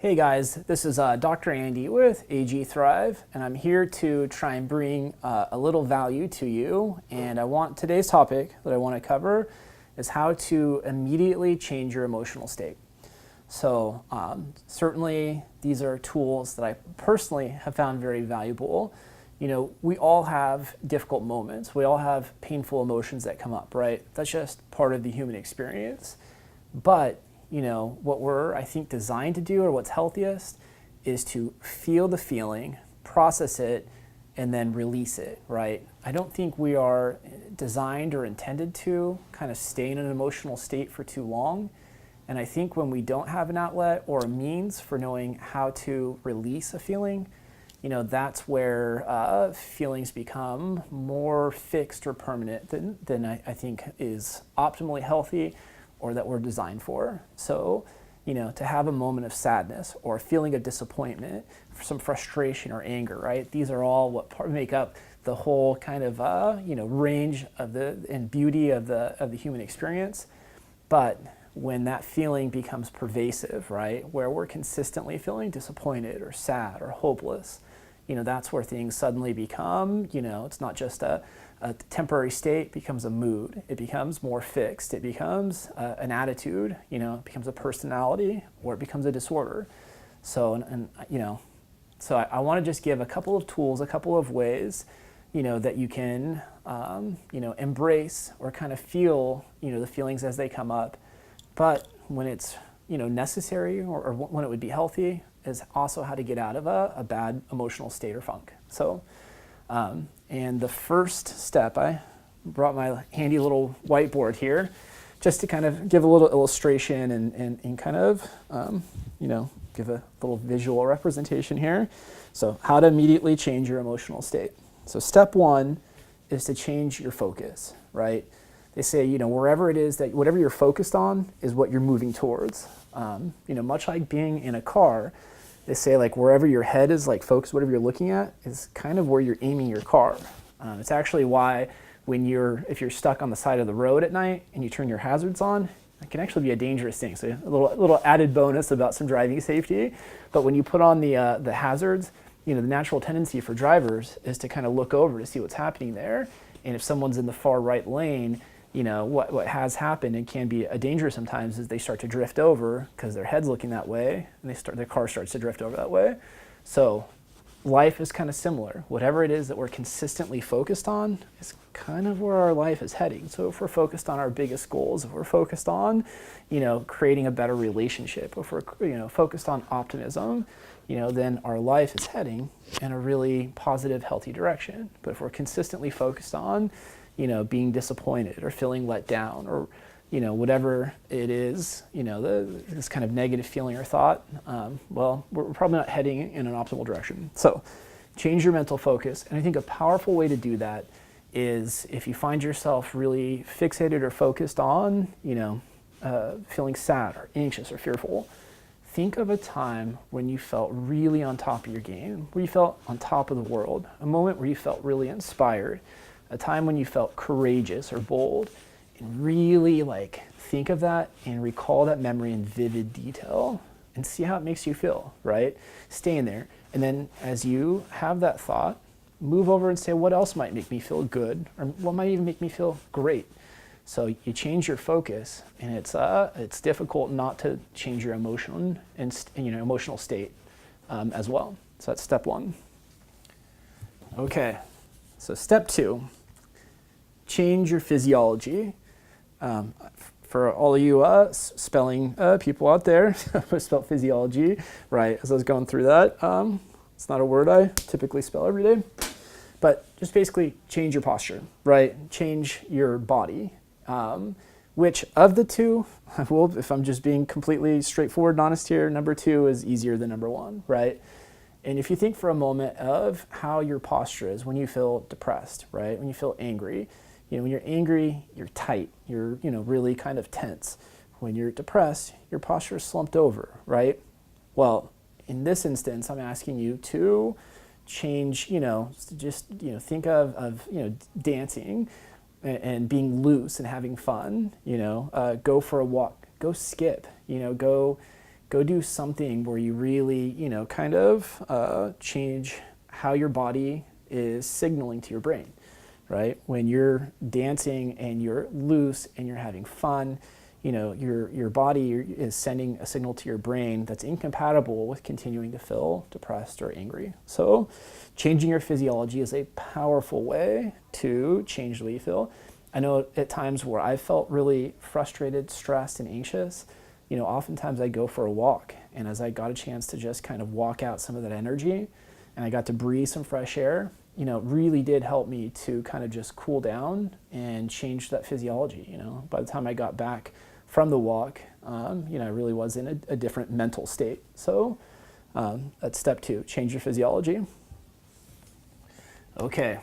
Hey guys, this is Dr. Andy with AG Thrive, and I'm here to try and bring a little value to you. And today's topic that I want to cover is how to immediately change your emotional state. So certainly these are tools that I personally have found very valuable. You know, we all have difficult moments. We all have painful emotions that come up, right? That's just part of the human experience. But you know, what we're, I think, designed to do, or what's healthiest, is to feel the feeling, process it, and then release it, right? I don't think we are designed or intended to kind of stay in an emotional state for too long. And I think when we don't have an outlet or a means for knowing how to release a feeling, you know, that's where feelings become more fixed or permanent than I think is optimally healthy, or that we're designed for. So, you know, to have a moment of sadness or a feeling of disappointment, some frustration or anger, right? These are all what make up the whole kind of, range of and beauty of the human experience. But when that feeling becomes pervasive, right, where we're consistently feeling disappointed or sad or hopeless, you know, that's where things suddenly become, you know, it's not just a temporary state, it becomes a mood. It becomes more fixed. It becomes an attitude, you know, it becomes a personality, or it becomes a disorder. So, I want to just give a couple of tools, a couple of ways, you know, that you can, embrace or kind of feel, you know, the feelings as they come up. But when it's, you know, necessary or when it would be healthy, is also how to get out of a bad emotional state or funk. So, and the first step, I brought my handy little whiteboard here just to kind of give a little illustration and kind of, give a little visual representation here. So how to immediately change your emotional state. So step one is to change your focus, right? They say, you know, wherever it is that whatever you're focused on is what you're moving towards. Much like being in a car, they say like wherever your head is like focused, whatever you're looking at is kind of where you're aiming your car. It's actually why if you're stuck on the side of the road at night and you turn your hazards on, it can actually be a dangerous thing. So a little added bonus about some driving safety. But when you put on the hazards, you know, the natural tendency for drivers is to kind of look over to see what's happening there. And if someone's in the far right lane, you know, what has happened and can be a danger sometimes is they start to drift over because their head's looking that way, and their car starts to drift over that way. So life is kind of similar. Whatever it is that we're consistently focused on is kind of where our life is heading. So if we're focused on our biggest goals, if we're focused on, you know, creating a better relationship, if we're, you know, focused on optimism, you know, then our life is heading in a really positive, healthy direction. But if we're consistently focused on, you know, being disappointed or feeling let down or, you know, whatever it is, you know, this kind of negative feeling or thought, we're probably not heading in an optimal direction. So change your mental focus. And I think a powerful way to do that is if you find yourself really fixated or focused on, you know, feeling sad or anxious or fearful, think of a time when you felt really on top of your game, where you felt on top of the world, a moment where you felt really inspired, a time when you felt courageous or bold, and really like think of that and recall that memory in vivid detail and see how it makes you feel, right? Stay in there. And then as you have that thought, move over and say, what else might make me feel good? Or what might even make me feel great? So you change your focus, and it's difficult not to change your emotional state as well. So that's step one. Okay, so step two, change your physiology. For all of you spelling people out there, I spelled physiology, right, as I was going through that. It's not a word I typically spell every day. But just basically change your posture, right? Change your body. Which of the two, if I'm just being completely straightforward and honest here, number two is easier than number one, right? And if you think for a moment of how your posture is when you feel depressed, right? When you feel angry, you know, when you're angry, you're tight, you're, you know, really kind of tense. When you're depressed, your posture is slumped over, right? Well, in this instance, I'm asking you to change, you know, just, you know, think of you know, dancing and being loose and having fun, you know, go for a walk, go skip, you know, go go do something where you really, kind of change how your body is signaling to your brain, right? When you're dancing and you're loose and you're having fun, your body is sending a signal to your brain that's incompatible with continuing to feel depressed or angry. So changing your physiology is a powerful way to change the way you feel. I know at times where I felt really frustrated, stressed, and anxious, oftentimes I go for a walk. And as I got a chance to just kind of walk out some of that energy and I got to breathe some fresh air, it really did help me to kind of just cool down and change that physiology. By the time I got back from the walk, I really was in a different mental state. So that's step 2, change your physiology. Okay,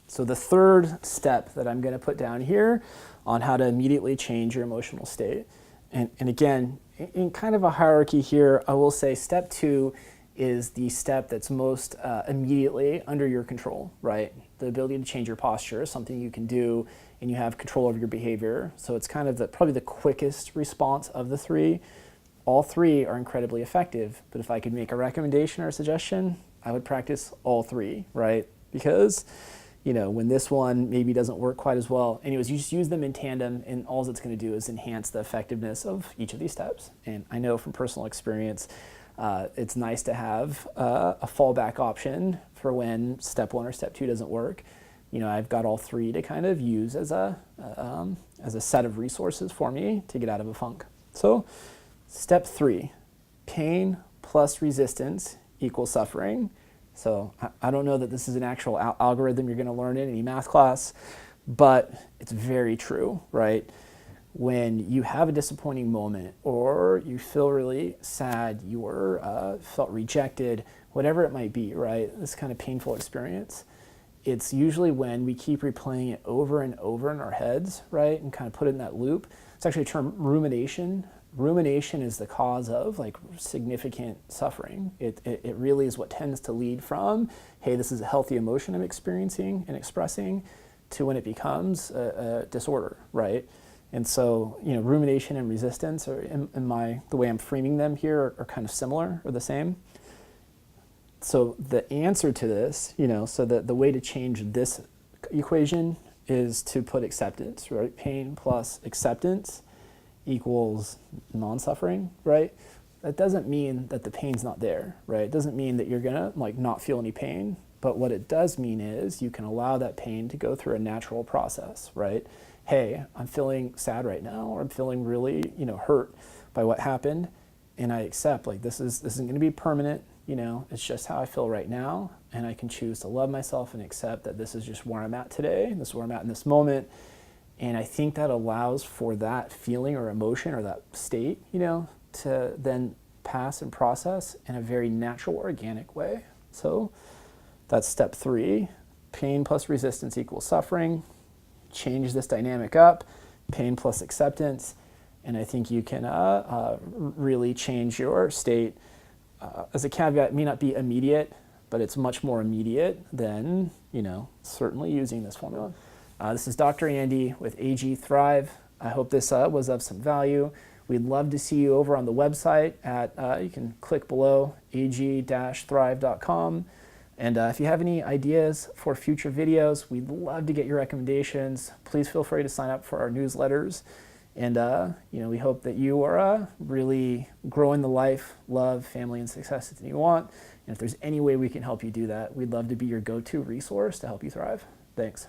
so the third step that I'm going to put down here on how to immediately change your emotional state. And again, in kind of a hierarchy here, I will say step 2 is the step that's most immediately under your control, right? The ability to change your posture is something you can do and you have control over your behavior. So it's kind of probably the quickest response of the 3. All 3 are incredibly effective, but if I could make a recommendation or a suggestion, I would practice all 3, right? Because, when this one maybe doesn't work quite as well, anyways, you just use them in tandem and all it's going to do is enhance the effectiveness of each of these steps. And I know from personal experience, it's nice to have a fallback option for when step 1 or step 2 doesn't work. I've got all 3 to kind of use as a set of resources for me to get out of a funk. So step 3, pain plus resistance equals suffering. So I don't know that this is an actual algorithm you're going to learn in any math class, but it's very true, right? When you have a disappointing moment or you feel really sad, you felt rejected, whatever it might be, right? This kind of painful experience. It's usually when we keep replaying it over and over in our heads, right? And kind of put it in that loop. It's actually a term, rumination. Rumination is the cause of significant suffering. It really is what tends to lead from, hey, this is a healthy emotion I'm experiencing and expressing, to when it becomes a disorder, right? And so, rumination and resistance, or the way I'm framing them here, are kind of similar or the same. So the answer to this, so the way to change this equation is to put acceptance, right? Pain plus acceptance equals non-suffering, right? That doesn't mean that the pain's not there, right? It doesn't mean that you're gonna not feel any pain, but what it does mean is you can allow that pain to go through a natural process, right? Hey, I'm feeling sad right now, or I'm feeling really, hurt by what happened, and I accept this isn't going to be permanent. It's just how I feel right now, and I can choose to love myself and accept that this is just where I'm at today. This is where I'm at in this moment, and I think that allows for that feeling or emotion or that state, to then pass and process in a very natural, organic way. So that's step 3. Pain plus resistance equals suffering. Change this dynamic up, pain plus acceptance, and I think you can really change your state. As a caveat, it may not be immediate, but it's much more immediate than, certainly using this formula. This is Dr. Andy with AG Thrive. I hope this was of some value. We'd love to see you over on the website at, you can click below, ag-thrive.com. And if you have any ideas for future videos, we'd love to get your recommendations. Please feel free to sign up for our newsletters. And we hope that you are really growing the life, love, family, and success that you want. And if there's any way we can help you do that, we'd love to be your go-to resource to help you thrive. Thanks.